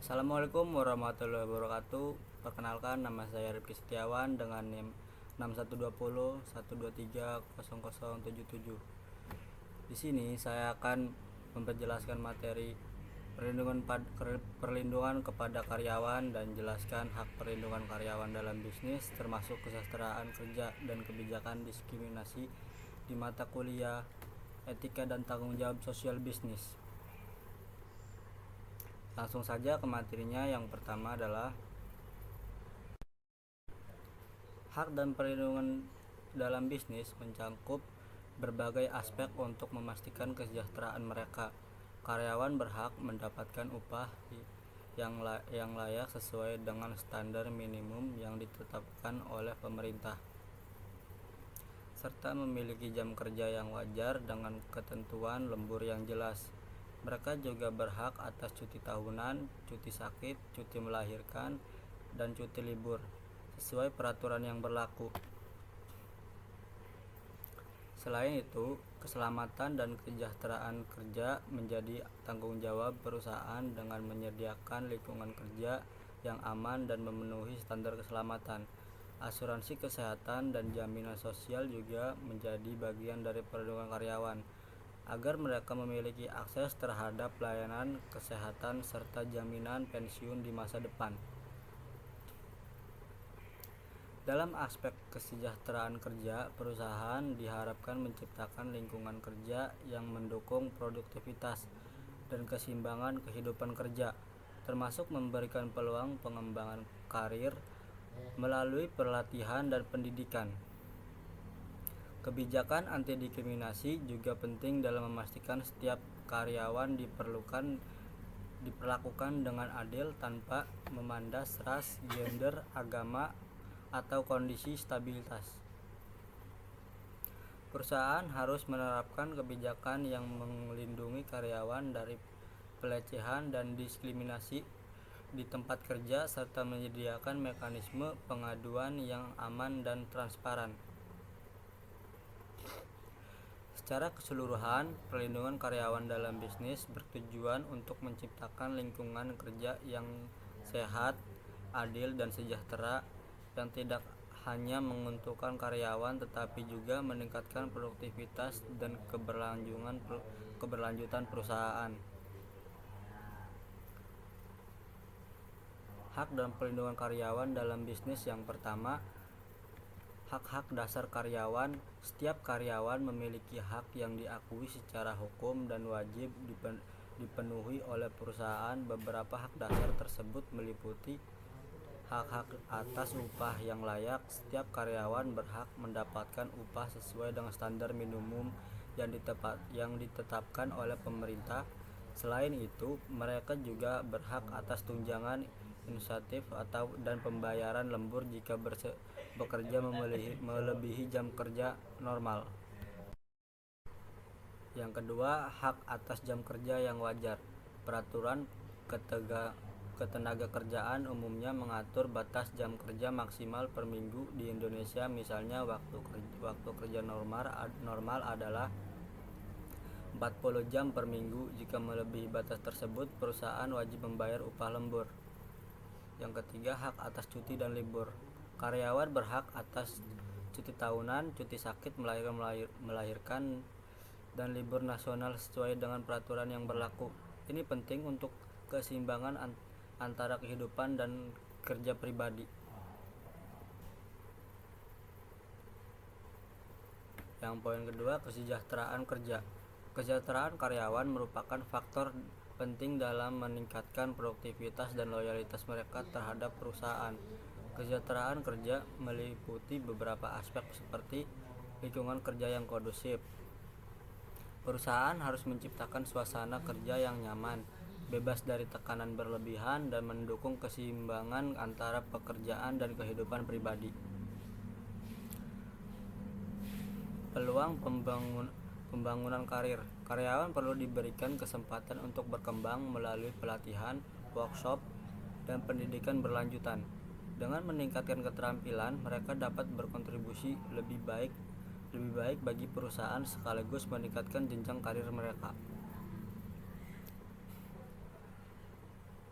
Assalamualaikum warahmatullahi wabarakatuh. Perkenalkan, nama saya Rifki Setiawan dengan NIM 612012300077. Di sini saya akan memperjelaskan materi perlindungan kepada karyawan dan jelaskan hak perlindungan karyawan dalam bisnis, termasuk kesejahteraan kerja dan kebijakan diskriminasi di mata kuliah etika dan tanggung jawab sosial bisnis. Langsung saja ke materinya. Yang pertama adalah hak dan perlindungan dalam bisnis mencangkup berbagai aspek untuk memastikan kesejahteraan mereka. Karyawan berhak mendapatkan upah yang layak sesuai dengan standar minimum yang ditetapkan oleh pemerintah, serta memiliki jam kerja yang wajar dengan ketentuan lembur yang jelas. Mereka juga berhak atas cuti tahunan, cuti sakit, cuti melahirkan, dan cuti libur sesuai peraturan yang berlaku. Selain itu, keselamatan dan kesejahteraan kerja menjadi tanggung jawab perusahaan dengan menyediakan lingkungan kerja yang aman dan memenuhi standar keselamatan. Asuransi kesehatan dan jaminan sosial juga menjadi bagian dari perlindungan karyawan, agar mereka memiliki akses terhadap layanan kesehatan serta jaminan pensiun di masa depan. Dalam aspek kesejahteraan kerja, perusahaan diharapkan menciptakan lingkungan kerja yang mendukung produktivitas dan keseimbangan kehidupan kerja, termasuk memberikan peluang pengembangan karir melalui pelatihan dan pendidikan. Kebijakan anti diskriminasi juga penting dalam memastikan setiap karyawan diperlakukan dengan adil tanpa memandang ras, gender, agama, atau kondisi stabilitas. Perusahaan harus menerapkan kebijakan yang melindungi karyawan dari pelecehan dan diskriminasi di tempat kerja serta menyediakan mekanisme pengaduan yang aman dan transparan. Secara keseluruhan, perlindungan karyawan dalam bisnis bertujuan untuk menciptakan lingkungan kerja yang sehat, adil, dan sejahtera, yang tidak hanya menguntungkan karyawan tetapi juga meningkatkan produktivitas dan keberlanjutan perusahaan. Hak dan perlindungan karyawan dalam bisnis. Yang pertama, hak-hak dasar karyawan. Setiap karyawan memiliki hak yang diakui secara hukum dan wajib dipenuhi oleh perusahaan. Beberapa hak dasar tersebut meliputi hak-hak atas upah yang layak. Setiap karyawan berhak mendapatkan upah sesuai dengan standar minimum yang ditetapkan oleh pemerintah. Selain itu, mereka juga berhak atas tunjangan, insentif dan pembayaran lembur jika bekerja melebihi jam kerja normal. Yang kedua, hak atas jam kerja yang wajar. Peraturan ketenagakerjaan umumnya mengatur batas jam kerja maksimal per minggu di Indonesia. Misalnya, waktu kerja normal adalah 40 jam per minggu. Jika melebihi batas tersebut, perusahaan wajib membayar upah lembur. Yang ketiga, hak atas cuti dan libur. Karyawan berhak atas cuti tahunan, cuti sakit, melahirkan, dan libur nasional sesuai dengan peraturan yang berlaku. Ini penting untuk keseimbangan antara kehidupan dan kerja pribadi. Yang poin kedua, kesejahteraan kerja. Kesejahteraan karyawan merupakan faktor penting dalam meningkatkan produktivitas dan loyalitas mereka terhadap perusahaan. Kesejahteraan kerja meliputi beberapa aspek seperti lingkungan kerja yang kondusif. Perusahaan harus menciptakan suasana kerja yang nyaman, bebas dari tekanan berlebihan, dan mendukung keseimbangan antara pekerjaan dan kehidupan pribadi. Peluang pembangunan karir. Karyawan perlu diberikan kesempatan untuk berkembang melalui pelatihan, workshop, dan pendidikan berlanjutan. Dengan meningkatkan keterampilan, mereka dapat berkontribusi lebih baik bagi perusahaan sekaligus meningkatkan jenjang karir mereka.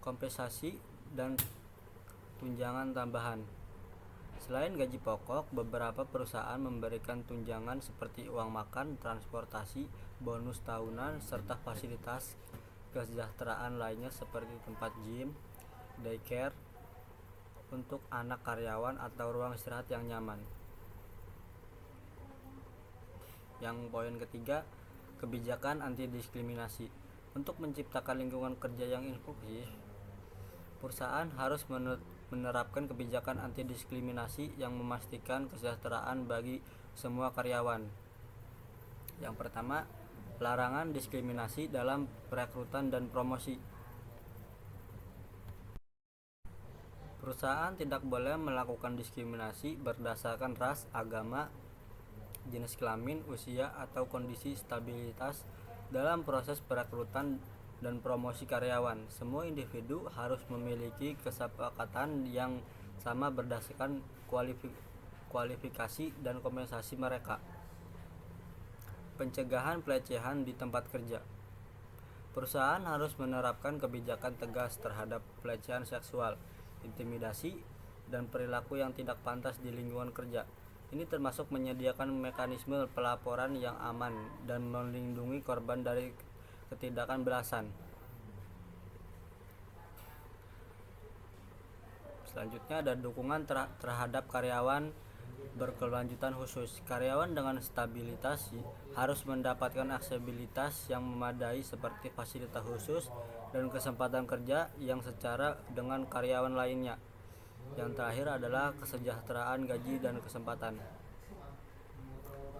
kompensasi, dan tunjangan tambahan. Selain gaji pokok, beberapa perusahaan memberikan tunjangan seperti uang makan, transportasi, bonus tahunan, serta fasilitas kesejahteraan lainnya seperti tempat gym, daycare untuk anak karyawan atau ruang istirahat yang nyaman. Yang poin ketiga, kebijakan anti diskriminasi. Untuk menciptakan lingkungan kerja yang inklusif, perusahaan harus menerapkan kebijakan anti diskriminasi yang memastikan kesejahteraan bagi semua karyawan. Yang pertama, larangan diskriminasi dalam perekrutan dan promosi. Perusahaan tidak boleh melakukan diskriminasi berdasarkan ras, agama, jenis kelamin, usia, atau kondisi stabilitas dalam proses perekrutan dan promosi karyawan. Semua individu harus memiliki kesepakatan yang sama berdasarkan kualifikasi dan kompensasi mereka. Pencegahan pelecehan di tempat kerja. Perusahaan harus menerapkan kebijakan tegas terhadap pelecehan seksual, intimidasi, dan perilaku yang tidak pantas di lingkungan kerja. Ini termasuk menyediakan mekanisme pelaporan yang aman dan melindungi korban dari ketidakadilan balasan. Selanjutnya ada dukungan terhadap karyawan berkelanjutan khusus. Karyawan dengan stabilitas harus mendapatkan aksesibilitas yang memadai seperti fasilitas khusus dan kesempatan kerja yang setara dengan karyawan lainnya. Yang terakhir adalah kesejahteraan gaji dan kesempatan.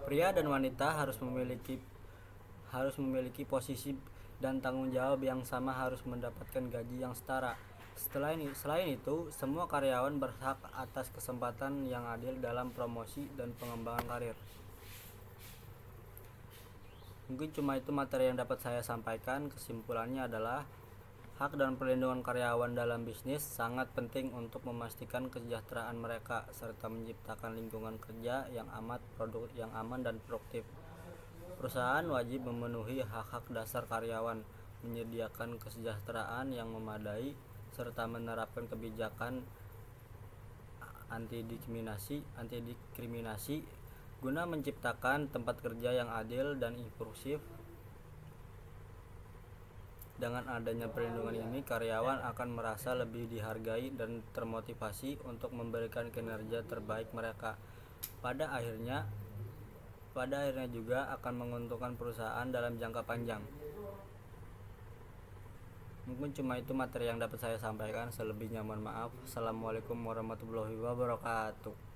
Pria dan wanita harus memiliki posisi dan tanggung jawab yang sama, harus mendapatkan gaji yang setara. Selain itu, semua karyawan berhak atas kesempatan yang adil dalam promosi dan pengembangan karir. Mungkin cuma itu materi yang dapat saya sampaikan. Kesimpulannya adalah hak dan perlindungan karyawan dalam bisnis sangat penting untuk memastikan kesejahteraan mereka serta menciptakan lingkungan kerja yang aman dan produktif. Perusahaan wajib memenuhi hak-hak dasar karyawan, menyediakan kesejahteraan yang memadai, serta menerapkan kebijakan anti diskriminasi guna menciptakan tempat kerja yang adil dan inklusif. Dengan adanya perlindungan ini, karyawan akan merasa lebih dihargai dan termotivasi untuk memberikan kinerja terbaik mereka. Pada akhirnya juga akan menguntungkan perusahaan dalam jangka panjang. Mungkin cuma itu materi yang dapat saya sampaikan. Selebihnya mohon maaf. Assalamualaikum warahmatullahi wabarakatuh.